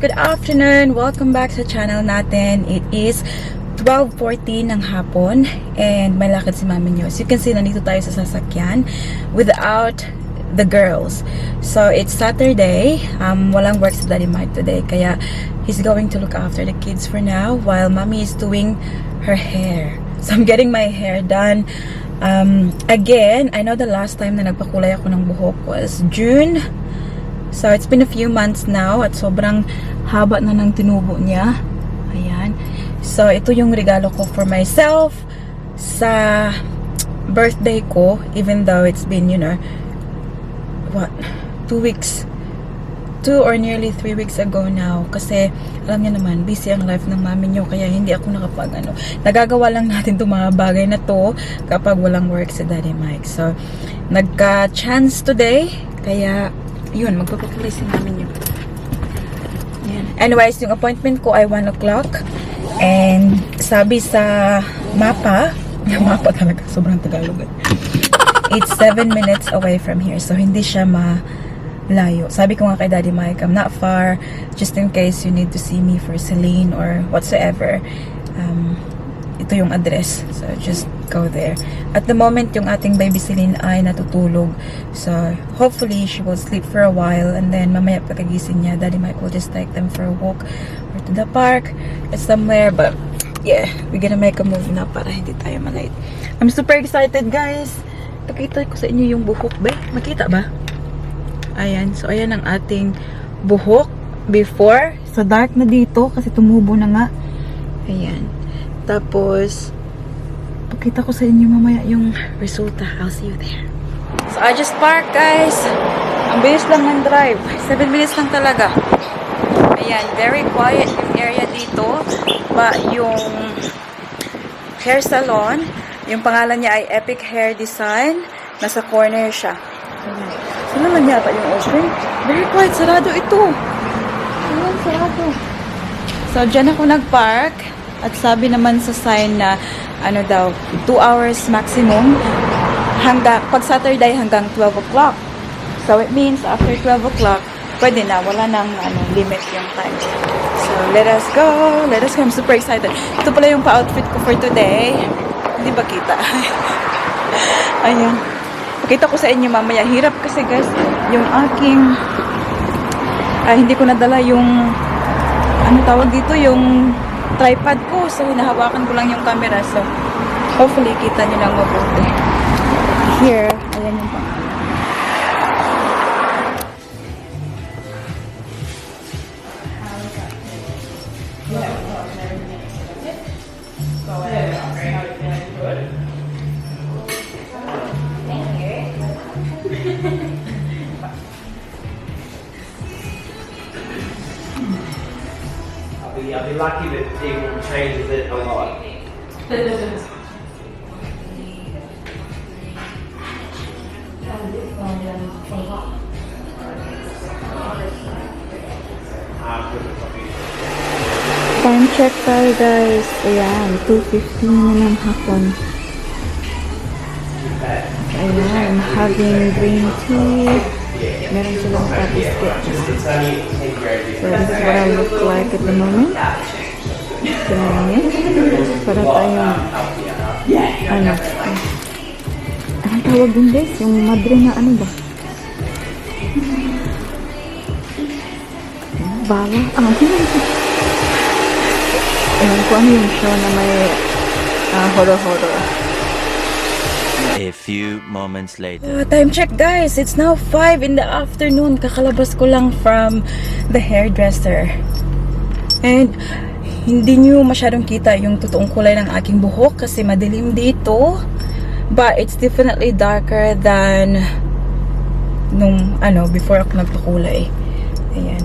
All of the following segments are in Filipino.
good afternoon! Welcome back sa channel natin. It is 12:14 ng hapon and may lakad si mami nyo. As you can see, nandito tayo sa sasakyan without the girls. So, it's Saturday. Walang work sa Daddy Mike today. Kaya, he's going to look after the kids for now while mommy is doing her hair. So, I'm getting my hair done. Again, I know the last time na nagpakulay ako ng buhok was June. So, it's been a few months now at sobrang haba na ng tinubo niya. Ayan. So, ito yung regalo ko for myself sa birthday ko, even though it's been, you know, what, 2 weeks, 2 or nearly 3 weeks ago now. Kasi, alam niyo naman, busy ang life ng mami niyo, kaya hindi ako nagagawa lang natin itong mga bagay na to kapag walang work si Daddy Mike. So, nagka-chance today, kaya, yun, magpapakulay si mami niyo. Yan. Anyways, yung appointment ko ay 1 o'clock. And sabi sa mapa talaga, sobrang Tagalog. It's 7 minutes away from here. So, hindi siya malayo. Sabi ko nga kay Daddy Mike, I'm not far. Just in case you need to see me for Celine or whatsoever. Ito yung address. So, just go there. At the moment, yung ating baby Celine ay natutulog. So, hopefully, she will sleep for a while. And then, mamaya pagkagising niya, Daddy Mike will just take them for a walk or to the park or somewhere. But, yeah, we're gonna make a move na para hindi tayo malate. I'm super excited, guys. Pakita ko sa inyo yung buhok, ba? Makita ba? Ayan. So, ayan ang ating buhok before. So, dark na dito kasi tumubo na nga. Ayan. Tapos, pakita ko sa inyo mamaya yung resulta. I'll see you there. So, I just parked, guys. Ang bilis lang ng drive. 7 minutes lang talaga. Ayan, very quiet yung area dito. But yung hair salon, yung pangalan niya ay Epic Hair Design. Nasa corner siya. Ayan. Saan naman yata yung open? Very quiet. Sarado ito. Ayan, sarado. So, dyan ako nag-park. At sabi naman sa sign na ano daw, 2 hours maximum pag Saturday hanggang 12 o'clock. So it means after 12 o'clock, pwede na, wala nang limit yung time. So let us go. I'm super excited. Ito pala yung pa-outfit ko for today. Hindi ba kita? Ayan. Pakita ko sa inyo mamaya. Hirap kasi guys, yung aking hindi ko nadala yung ano tawag dito, yung tripod ko. So, hinahawakan ko lang yung camera. So, hopefully, kita nyo lang mabuti. Here, ayan yung pangalan. I'll be lucky that people changes it a lot. Time check tayo guys. Ayan, 2:15 na ng hapon. Ayan, having green tea. Meron silang biscuit. So this is what I look like at the moment. Tingnan niyo. Para tayong anong tawag din guys? Yung madre na ano ba? Bala? Ewan ko ano yung show na may horror. A few moments later. Time check guys, it's now 5 in the afternoon. Kakalabas ko lang from the hairdresser. And hindi nyo masyadong kita yung totoong kulay ng aking buhok kasi madilim dito. But it's definitely darker than nung before ako nagpakulay. Ayan.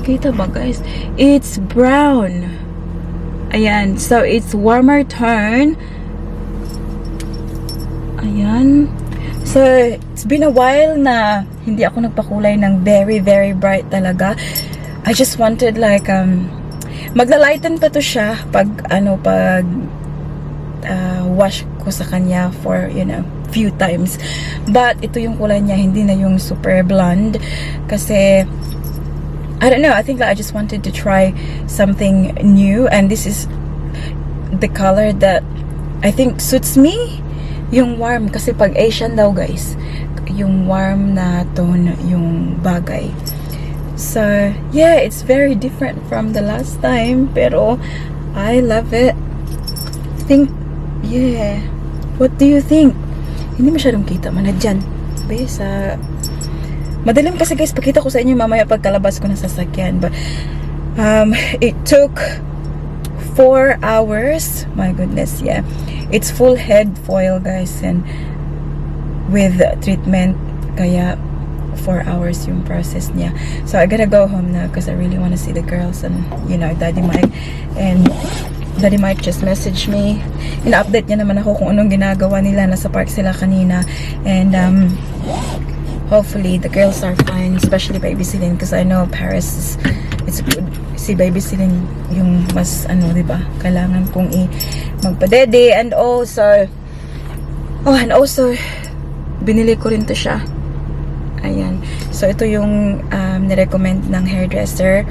Kita ba guys? It's brown. Ayan. So it's warmer tone. Ayan. So, it's been a while na hindi ako nagpakulay ng very, very bright talaga. I just wanted like, magla-lighten pa to siya pag wash ko sa kanya for, you know, few times. But, ito yung kulay niya, hindi na yung super blonde. Kasi, I don't know, I think like I just wanted to try something new, and this is the color that I think suits me. Yung warm, kasi pag Asian daw guys, yung warm na tone yung bagay. So yeah, it's very different from the last time, pero I love it. I think, yeah. What do you think? Hindi masyadong kita man na dyan. Sa madalim kasi guys, pakita ko sa inyo mamaya pagkalabas ko ng sasakyan. But it took 4 hours. My goodness, yeah. It's full head foil guys, and with treatment, kaya 4 hours yung process niya. So I gotta go home now because I really want to see the girls and you know, Daddy Mike. And Daddy Mike just messaged me. In-update niya naman ako kung anong ginagawa nila. Nasa park sila kanina. And hopefully the girls are fine, especially Baby Celine, because I know Paris is, it's good. Si Baby Celine yung mas diba? Kailangan kong magpadede, and also binili ko rin to siya. Ayan. So ito yung nirecommend ng hairdresser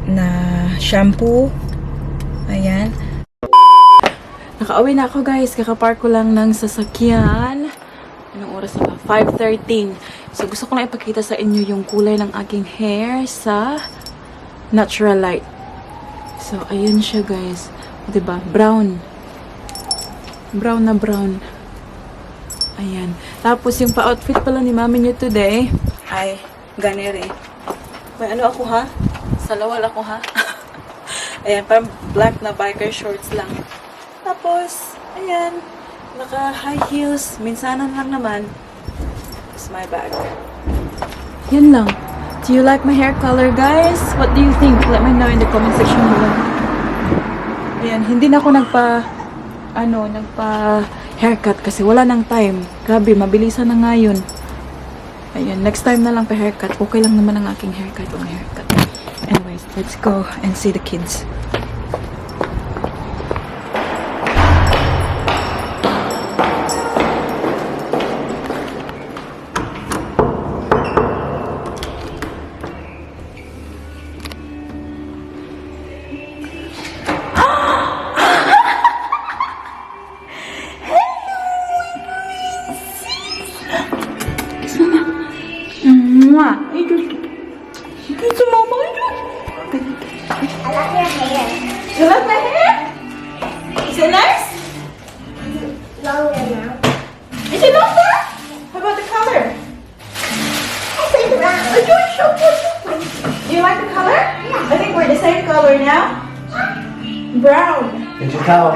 na shampoo. Ayan. Nakauwi na ako guys. Kakapark ko lang ng sasakyan. Anong oras na ba? 5:13. So, gusto ko lang ipakita sa inyo yung kulay ng aking hair sa natural light. So, ayun siya guys. Diba? Brown. Brown na brown. Ayan. Tapos, yung pa-outfit pala ni mami niyo today ay ganere. May ano ako ha? Salawal ako ha? Ayan, parang black na biker shorts lang. Tapos, ayan. Naka-high heels. Minsanan lang naman. It's my bag. Yan lang. Do you like my hair color, guys? What do you think? Let me know in the comment section below. Ayan. Hindi na ako nagpa-haircut kasi wala nang time. Grabe, mabilisan na nga yun. Ayan. Next time na lang pa-haircut. Okay lang naman ang aking haircut. Anyways, let's go and see the kids. You like my hair? Is it nice? Longer now. Is it longer? How about the color? I said brown. Do you like the color? Yeah. I think we're the same color now. Brown. Get your towel.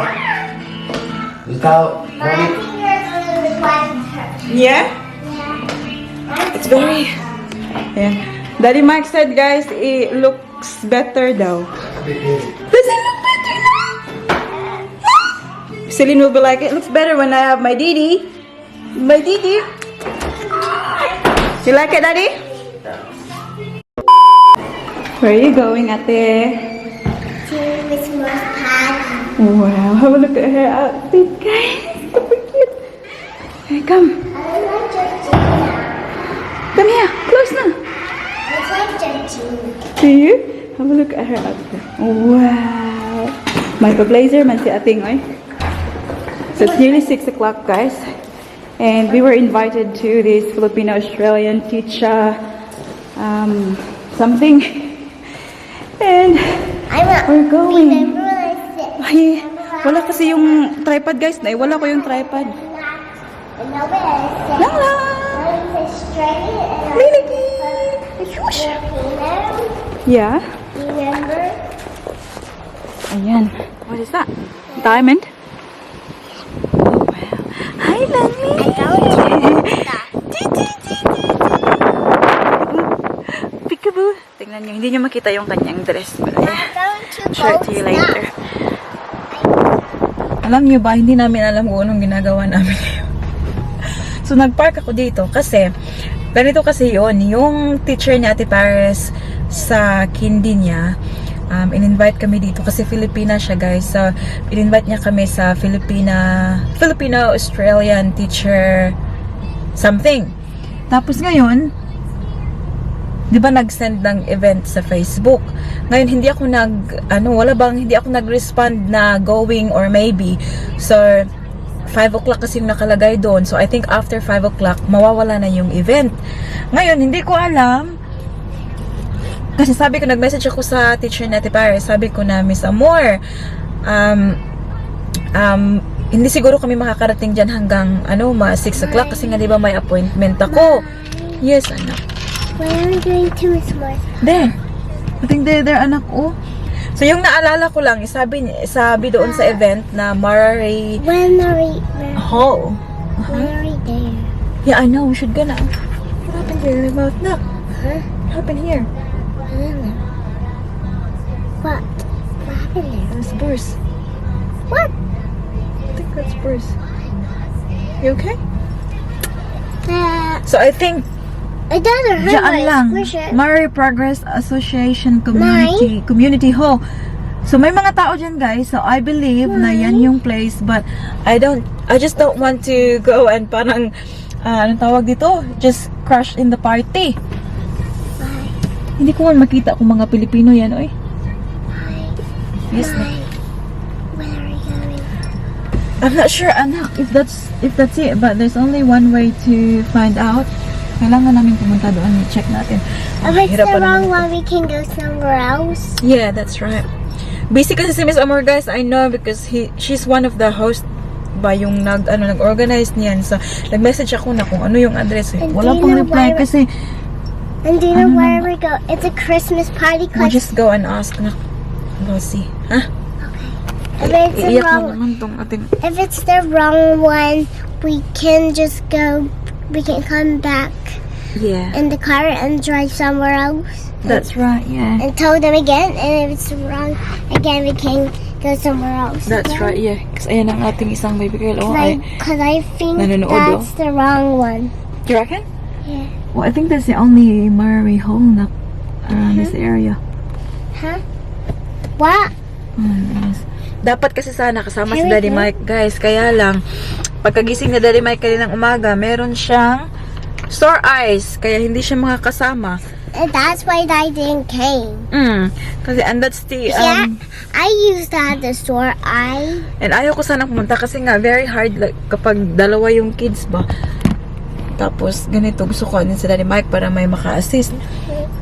Your towel. But I think yours a little bit lighter. Yeah? Yeah. It's very... Ayan. Daddy Mike said, guys, it looks better daw. Does it look better now? Celine will be like, it looks better when I have my Didi. My Didi. You like it, Daddy? Where are you going, Ate? To Christmas party. Wow, have a look at her outfit, guys. Super cute. Here, come. I like Georgina. Come here. Close now. I like Georgina. Do you? Have a look at her outfit. Wow. May pa-blazer man si Ating, oy. So it's nearly 6 o'clock, guys. And we were invited to this Filipino-Australian teacher something. And we're going. Remember when I said, Ay, wala kasi yung tripod, guys. Wala ko yung tripod. remember when I said, Lang lang. I was straight and I Liliki. Ayush. Filipino. Yeah. Remember? Ayan. What is that? Diamond? Oh, wow. Hi, Lami. I don't know that. Peekaboo. Tingnan nyo. Hindi nyo makita yung kanyang dress. But I'm going to show it to you boats later. now. Alam nyo ba, hindi namin alam kung anong ginagawa namin. So, nagpark ako dito kasi, ganito kasi yung teacher ni Ate Paris sa kindi niya, in-invite kami dito kasi Filipina siya, guys. So, in-invite niya kami sa Filipino-Australian teacher something. Tapos ngayon, di ba nag-send ng event sa Facebook. Ngayon, hindi ako hindi ako nag-respond na going or maybe. So, 5 o'clock kasi yung nakalagay doon. So, I think after 5 o'clock, mawawala na yung event. Ngayon, hindi ko alam. Kasi sabi ko, nag-message ako sa teacher natin Paris. Sabi ko na, Miss Amor, hindi siguro kami makakarating dyan hanggang 6 o'clock kasi nga di ba may appointment ako. Yes, anak. When are we going to Miss Moore's? There. I think there anak ko. So yung naalala ko lang, sabi doon sa event na Marari When are we? Hall. When are we there? Yeah, I know. We should go now. What happened here? About that? Huh? What happened here? I don't know. What? What happened there? There's Bruce. What? I think that's Bruce. You okay? Uh, So I think it doesn't hurt Diyan lang. my squishes. Murray Progress Association Community Hall. So may mga tao dyan guys. So I believe na yan yung place, but I just don't want to go and parang anong tawag dito? Just crash in the party. Why? Hindi ko man makita kung mga Pilipino yan, oy. Yes. Why? When are we going? I'm not sure anak if that's it, but there's only one way to find out. Kailangan namin pumunta doon, check natin. If it's Hirap the pa wrong naman one, we can go somewhere else. Yeah, that's right. Busy kasi si Miss Amor guys, I know because she's one of the host ba yung nag-organize niyan. So, nag-message ako na kung ano yung address. And Wala do you pong know reply why- kasi And do you know where we go? It's a Christmas party. we'll Cause just go and ask na. We'll see. Ha? if it's the Iiyak wrong, mo naman tong ating... if it's the wrong one, we can just go. We can come back Yeah. in the car and drive somewhere else. That's right, yeah. And tell them again. And if it's wrong again, we can go somewhere else. That's again. right, yeah. Kasi ayan ang ating isang baby girl. Oh, Cause I think Nanonood, that's the wrong one. you reckon? Yeah. Well, I think that's the only Murray home na around this area. Huh? What? Yes. Dapat kasi sana kasama si Here we Daddy go. Mike, guys. Kaya lang, pagkagising na Daddy Mike kaninang umaga, meron siyang sore eyes. Kaya hindi siya makakasama. And that's why I didn't came. Kasi, and that's the, Yeah, I used to have the sore eye. and ayaw ko sana pumunta kasi nga, very hard like, kapag dalawa yung kids ba. Tapos, ganito, gusto ko din si Daddy Mike para may maka-assist.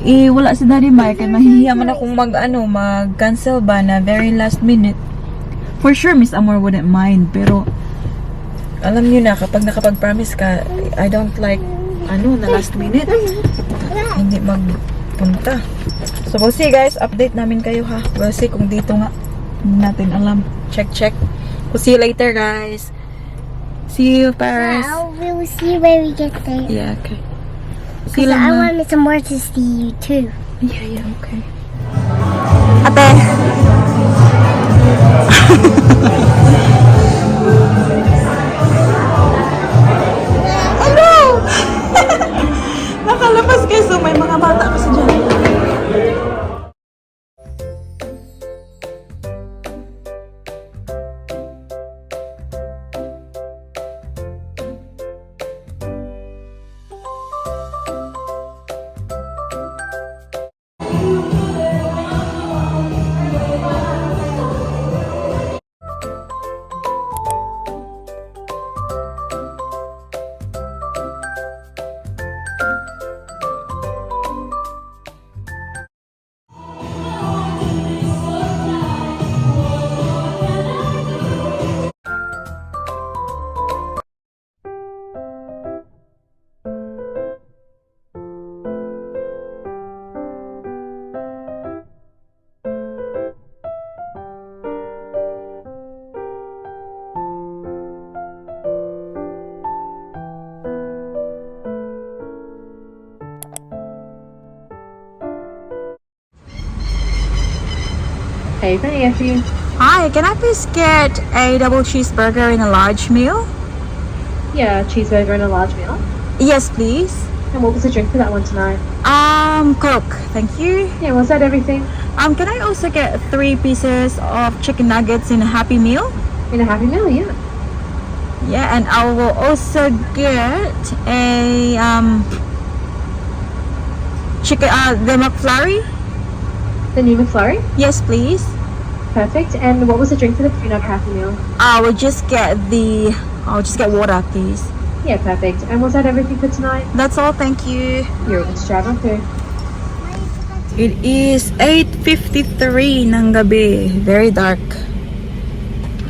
Wala si Daddy Mike, at mahihiya man akong mag-cancel ba na very last minute. For sure, Miss Amor wouldn't mind, pero alam niyo na, kapag nakapag-promise ka, I don't like, na last minute, hindi magpunta. So, we'll see guys, update namin kayo ha. We'll see kung dito nga, hindi natin alam. Check. We'll see you later guys. See you, Paris. Well, we'll see when we get there. Yeah, okay. See you Cause I lang want Mr. Moore to see you too. Yeah, okay. Ate! Ano? Nakalabas kayo, so may mga bata kasi dyan. Hey, can I get you? Hi, can I please get a double cheeseburger and a large meal? Yeah, cheeseburger and a large meal. Yes, please. And what was the drink for that one tonight? Coke. Thank you. Yeah, was that everything? Can I also get 3 pieces of chicken nuggets in a Happy Meal? In a Happy Meal, yeah. Yeah, and I will also get a chicken, the McFlurry? The new McFlurry? Yes, please. Perfect. And what was the drink for the pre-nut Happy Meal? I'll just get water, please. Yeah, perfect. And was that everything for tonight? That's all, thank you. You're able to travel through. It is 8:53 ng gabi. Very dark.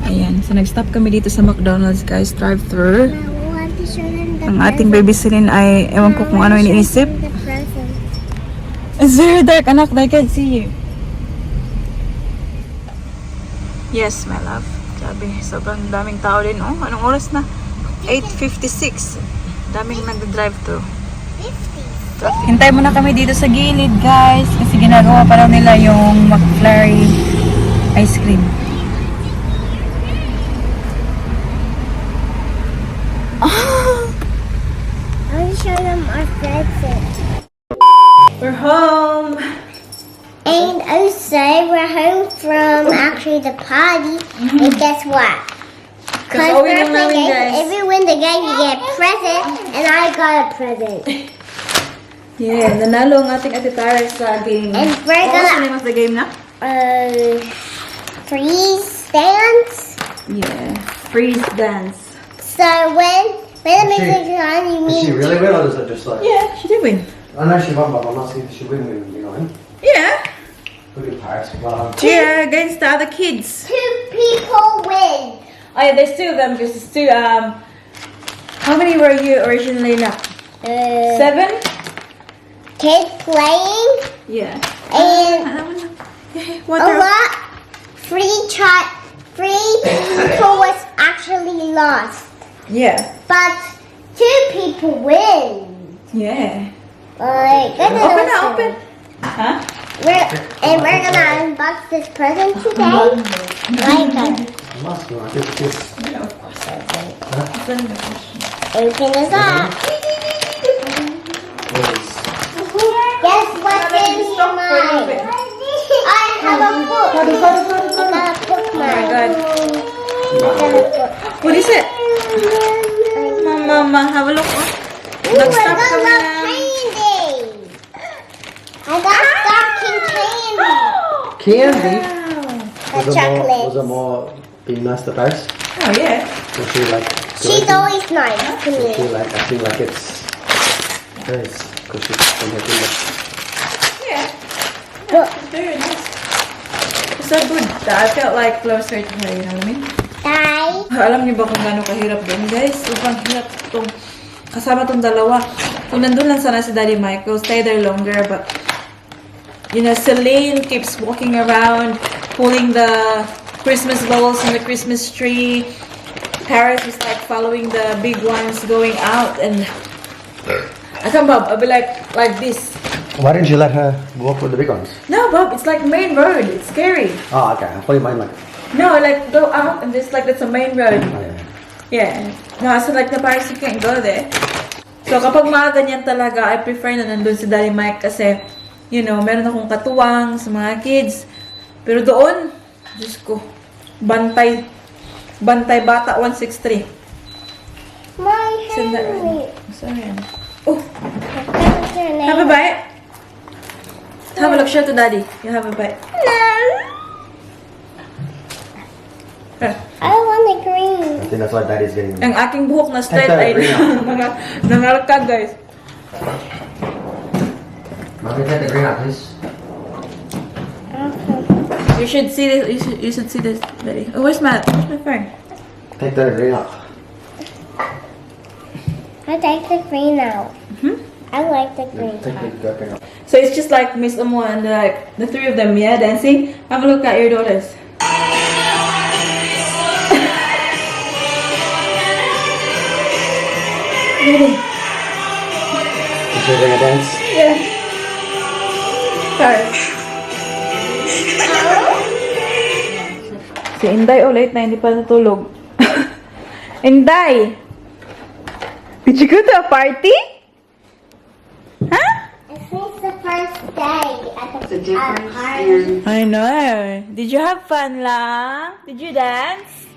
Ayan. So, nag-stop kami dito sa McDonald's, guys. Drive-thru. I want to show them the Ang ating babysitin ay, ewan ko kung ano iniisip. The present. It's very dark, anak. I can't see you. Yes, my love. Sabi, sobrang daming tao din. Oh, anong oras na? 8:56. Daming nag-drive-thru. 50. Hintay muna kami dito sa gilid, guys. Kasi ginagawa pa lang nila yung McFlurry ice cream. I'll show them our present. We're home! And also, we're home from actually the party. And guess what? Because Kakauwi lang namin, guys. if you win the game, you get a present. And I got a present. Yeah, nanalo ang ating Ate Tara sa game. And we're What was the gonna name of the game na? freeze dance. Yeah, freeze dance. So when the music's on, you Did she mean really win, or is it just like? Yeah, she did win. I know she won, but I'm not saying she win. You know, Yeah. look at Paris. Well, Cheer against the other kids. 2 people win. Oh yeah, there's 2 of them because it's 2, how many were you originally na? 7? Kids playing Yeah. and a Water. lot. Free people was actually lost, Yeah. but 2 people win. Yeah. Like, Open na, open. Huh? we're gonna unbox this present today. Like, it must be like this. open this up. Guess what's in mine? I have a book. I got a book, Oh my mine. god. I got a book. What is it? Mama, have a look. Oh. Ooh, I Nag-stop got kami love na. candy. I got stocking candy. Candy. The chocolate. Was it more being nice to Paris? Oh yeah. Was she like? She's always nice to Was she me. like? I feel like it's very because she's from her kingdom. Yeah. Look, It's very nice. It's so good that I felt like closer to her, you know what I mean? Dai. Alam niyo ba kung gaano kahirap din, guys? Sobrang hirap itong kasama tong dalawa. Kung nandun lang sana si Daddy Michael, stay there longer, but you know, Celine keeps walking around, pulling the Christmas balls in the Christmas tree. Paris is like following the big ones going out, and I come up, I'll be like this. Why didn't you let her walk with the big ones? No, Bob, it's like main road. It's scary. Oh, okay. I thought you meant like. No, like go out and just like that's a main road. Oh, yeah. Yeah. No, so like the Paris, you can't go there. So kapag mga ganyan talaga, I prefer na nandun si Daddy Mike kasi, you know, meron akong katuwang sa mga kids. Pero doon, Diyos ko, bantay bata 163. My Send that hand. right. Sorry. Oh, What's your name? have a bite. Have a look, show to Daddy. You have a bite. I want the green. I think that's why Daddy's getting. Ang aking buhok na straight Ito, ay green. nangalkag, guys. Mommy, take the green out, please. You should see this. You should see this, Daddy. Oh, where's my phone? Take the green out. I take the green out. I like the green. Take the green out. So it's just like Miss Omo and like the 3 of them, yeah, dancing. Have a look at your daughters. Ready? Is she gonna dance? Yeah. Sorry. Si Inday ulit na hindi pa natulog. Inday! Did you go to a party? Huh? I think it's the first day at the party. I know. Did you have fun lang? Did you dance?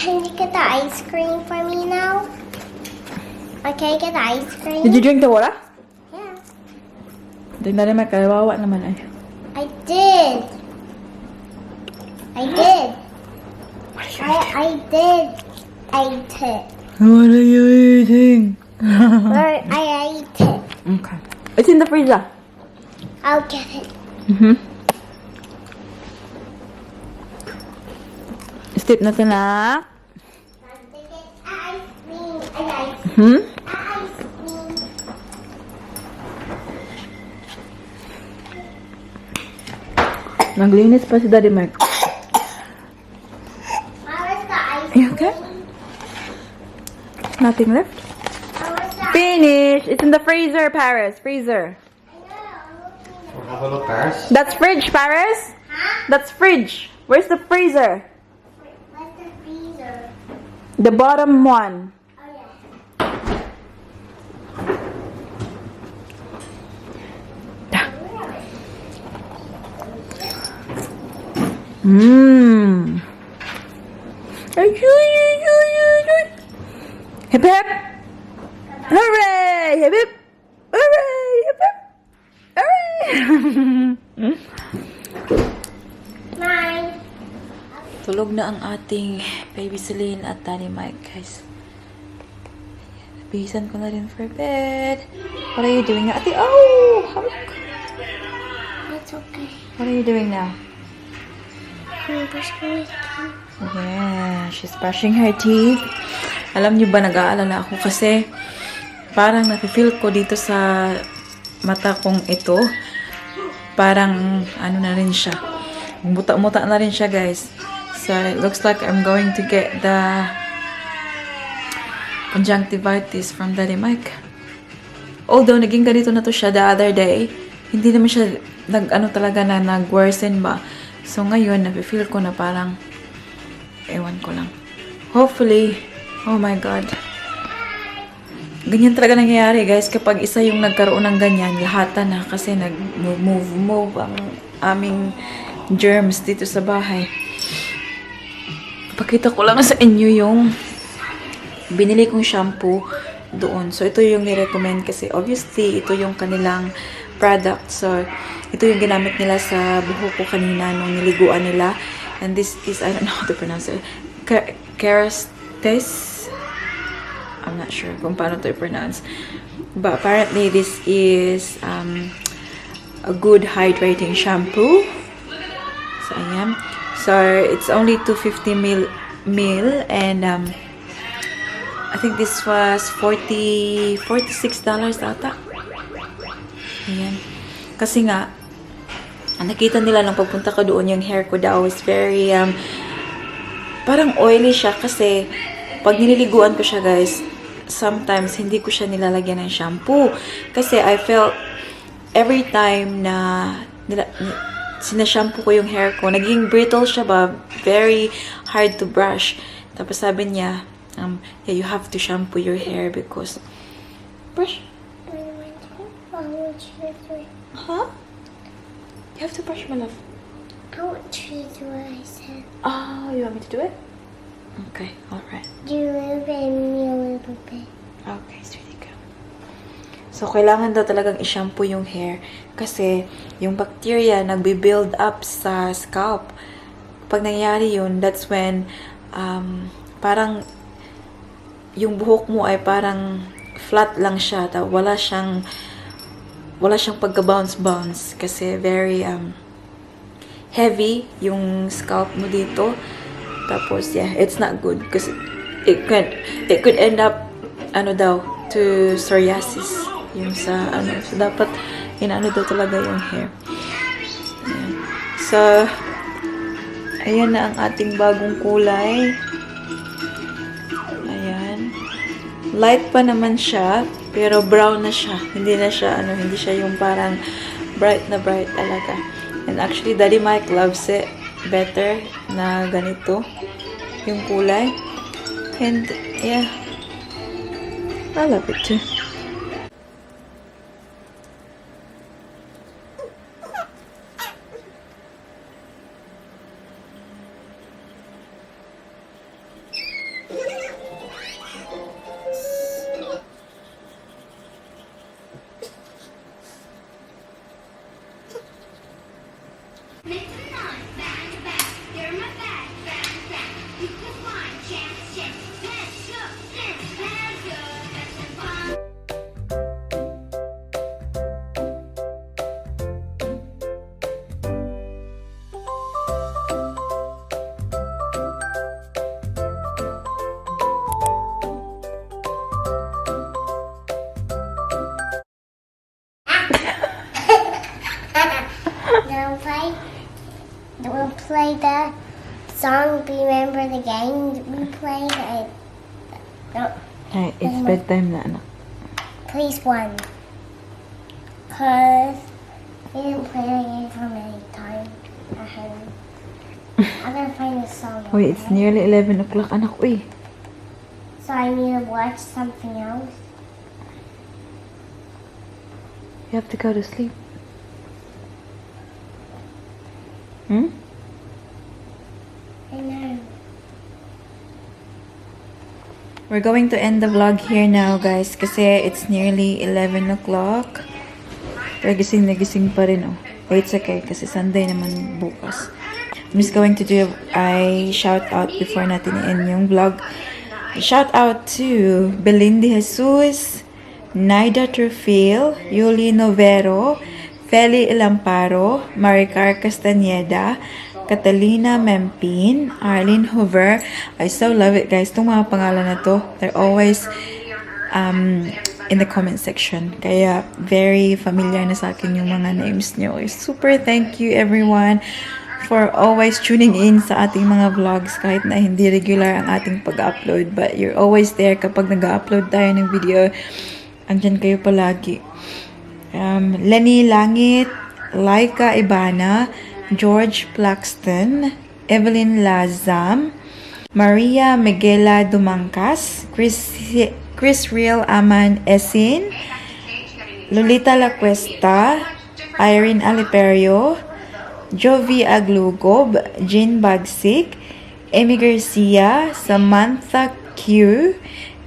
Can you get the ice cream for me now? Okay, get ice cream. Did you drink the water? Yeah. Hindi na rin kawawa naman ay. I did. I did. I did. Ate it. What are you eating? Or I ate it. Okay. It's in the freezer. I'll get it. Step natin na. I'm gonna get ice cream. Ice cream. Naglinis pa si Daddy Mike. Where's the ice You okay? Nothing left? Where's the Finish! It's in the freezer, Paris. Freezer. We'll have a look, Paris. That's fridge, Paris. Huh? That's fridge. Where's the freezer? Where's the freezer? The bottom one. Oh yeah. Mmm. Hip hip. Hooray! Hip hip. Hooray! Hip hip. Hooray! Mine. Tulog na ang ating baby Celine at Daddy Mike, guys. Bihisan ko na rin for bed. What are you doing now? Ate, oh! Hawak. It's okay. What are you doing now? I'm brushing my teeth. Yeah, she's brushing her teeth. Alam niyo ba, nag-aalala ako kasi parang nafe-feel ko dito sa mata kong ito. Parang ano na rin siya. Muta-muta na rin siya, guys. So, it looks like I'm going to get the conjunctivitis from Daddy Mike. Although, naging ganito na to siya the other day, hindi naman siya talaga na nag-worsen ba. So, ngayon, nafe-feel ko na parang ewan ko lang. Hopefully, oh my God. Ganyan talaga nangyayari, guys. Kapag isa yung nagkaroon ng ganyan, lahatan na kasi nag-move ang aming germs dito sa bahay. Pakita ko lang sa inyo yung binili kong shampoo doon. So, ito yung ni-recommend kasi obviously, ito yung kanilang product. So, ito yung ginamit nila sa buhok ko kanina nung niliguan nila. And this is, I don't know how to pronounce it. Kerastes. I'm not sure kung paano to pronounce. But apparently, this is a good hydrating shampoo. So, ayan. So, it's only 250 mil and I think this was $46 ata. Ayan. Kasi nga, nakita nila nung pagpunta ko doon, yung hair ko daw is very, parang oily siya kasi pag nililiguan ko siya, guys, sometimes hindi ko siya nilalagyan ng shampoo. Kasi I felt every time na sinashampoo ko yung hair ko, naging brittle siya ba, very hard to brush. Tapos sabi niya, yeah, you have to shampoo your hair because, brush. Huh? You have to brush, my love. I want to do what I said. Oh, you want me to do it? Okay, alright. You move me a little bit. Okay, sweetie girl. So, kailangan daw talagang i-shampoo yung hair kasi yung bacteria nagbe-build up sa scalp. Pag nangyayari yun, that's when parang yung buhok mo ay parang flat lang siya. Wala siyang pagka-bounce kasi very heavy yung scalp mo dito. Tapos, yeah, it's not good because it could end up to psoriasis yung sa so dapat daw talaga yung hair. Ayan. So ayan na ang ating bagong kulay. Ayan, light pa naman siya pero brown na siya, hindi siya yung parang bright na bright talaga. And actually Daddy Mike loves it better na ganito yung kulay. And yeah, I love it too. the games we played. Ay, it's bedtime na, anak. Please one. Because we didn't play the game for many times at home. I'm going to find a song. Uy, it's nearly 11 o'clock, anak. Uy. So I need to watch something else. You have to go to sleep. Hmm? I know. We're going to end the vlog here now, guys, kasi it's nearly 11 o'clock. Pero gising na gising pa rin, oh. But it's okay, kasi Sunday naman bukas. I'm just going to do a shout out before natin i-end yung vlog. Shout out to Belindy Jesus, Naida Trufil, Yuli Novero, Feli Ilamparo, Maricar Castaneda, Catalina Mempin, Arlene Hoover. I so love it, guys. Itong mga pangalan na to, they're always in the comment section. Kaya very familiar na sa akin yung mga names nyo. Super thank you everyone for always tuning in sa ating mga vlogs kahit na hindi regular ang ating pag-upload. But you're always there kapag nag-upload tayo ng video. Andyan kayo palagi. Lenny Langit, Laika Ibana, George Plaxton, Evelyn Lazam, Maria Miguela Dumangkas, Chris Real Aman Esin, Lolita La Cuesta, Irene Aliperio, Jovi Aglugob, Jean Bagsik, Amy Garcia, Samantha Q,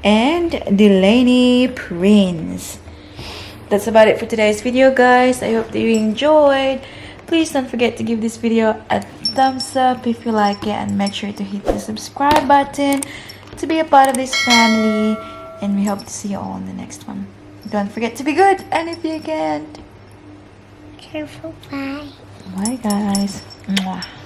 and Delaney Prince. That's about it for today's video, guys. I hope that you enjoyed. Please don't forget to give this video a thumbs up if you like it, and make sure to hit the subscribe button to be a part of this family, and we hope to see you all in the next one. Don't forget to be good, and if you can't, Careful, bye. bye guys. Mwah.